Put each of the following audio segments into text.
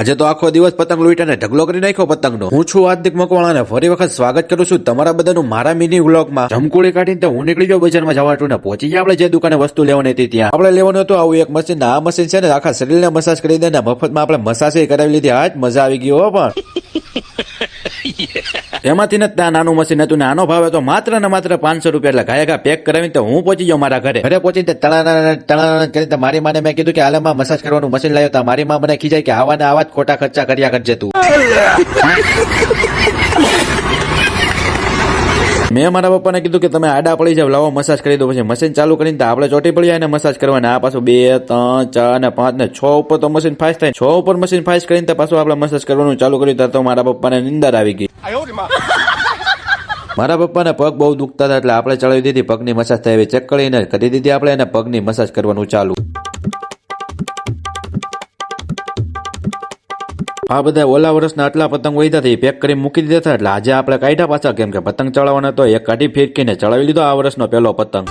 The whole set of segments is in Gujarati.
આજે તો આખો દિવસ પતંગ લૂંટીને ઢગલો કરી નાખ્યો પતંગનો. હું છું હાર્દિક મકવાણા અને ફરી વખત સ્વાગત કરું છું તમારા બધાનું મારા મિની વ્લોગમાં. જમકુડી કાઢીને તો હું નીકળી ગયો બજારમાં જવાનું ને પહોંચી ગયા આપણે જે દુકાને વસ્તુ લેવાની હતી ત્યાં. આપણે લેવાનું હતું આવું એક મશીન. આ મશીન છે ને આખા શરીરને મસાજ કરી દે ને મફતમાં આપણે મસાજ કરાવી લીધી. આજ મજા આવી ગયો હો. પણ એમાંથી ને ત્યાં નાનું મશીન હતું ને આનો ભાવ હતો માત્ર ને માત્ર 500 રૂપિયા. એટલે ગાયકા પેક કરાવીને તો હું પહોંચી ગયો મારા ઘરે. ઘરે પહોંચીને તળાના કરીને મારી માને મેં કીધું કે હાલમાં મસાજ કરવાનું મશીન લાવ્યો હતા. મારી માં મને ખીજાય કે આવા ને આવા જ ખોટા ખર્ચા કર્યા કરજે તું. મેં મારા પપ્પાને કીધું કે તમે આડા પડી જાવ, લાવો મસાજ કરી દો. પછી મશીન ચાલુ કરીને આપણે ચોટી પડી અને મસાજ કરવાના. આ પાછું 2, 3, 4 ને 5 ને 6 ઉપર તો મશીન ફાસ્ટ થાય. 6 ઉપર મશીન ફાસ્ટ કરીને પાછું આપણે મસાજ કરવાનું ચાલુ કર્યું તો મારા પપ્પાને નીંદર આવી ગઈ. મારા પપ્પાને પગ બહુ દુખતા હતા એટલે આપણે ચડાવી દીધી પગની મસાજ થાય એવી. ચેક કરીને કરી દીધી આપણે એને પગની મસાજ કરવાનું ચાલુ. આ બધા ઓલા વર્ષના આટલા પતંગ વહીતા હતા પેક કરી મૂકી દીધા હતા. એટલે આજે આપણે કાઢ્યા પાછા કેમ કે પતંગ ચડાવવાનો તો એક કાઢી ફેંકીને ચડાવી લીધો આ વર્ષનો પહેલો પતંગ.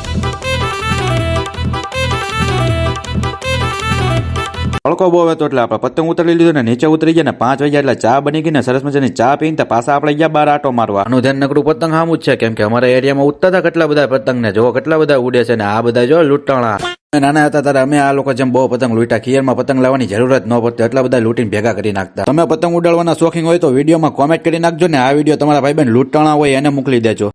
તડકો બહુ હતો એટલે આપણે પતંગ ઉતરી લીધો ને નીચે ઉતરી ગયા ને 5 વાગ્યા એટલે ચા બની ગઈ ને સરસ મજાની ચા પીને પાછા આપણે ગયા બહાર આટો મારવા. આનું ધ્યાન નકડું પતંગ સામું જ છે કેમ કે અમારા એરિયામાં ઉડતા હતા કેટલા બધા પતંગ ને જો કેટલા બધા ઉડે છે ને આ બધા જો લૂંટાણા. નાના હતા ત્યારે અમે આ લોકો જેમ બહુ પતંગ લૂંટા. ખીયરમાં પતંગ લાવવાની જરૂર જ ન પડતી એટલા બધા લૂંટીને ભેગા કરી નાખતા. તમે પતંગ ઉડાડવાના શોખીન હોય તો વિડીયોમાં કોમેન્ટ કરી નાખજો ને આ વિડીયો તમારા ભાઈબંધ લૂંટાણા હોય એને મોકલી દેજો.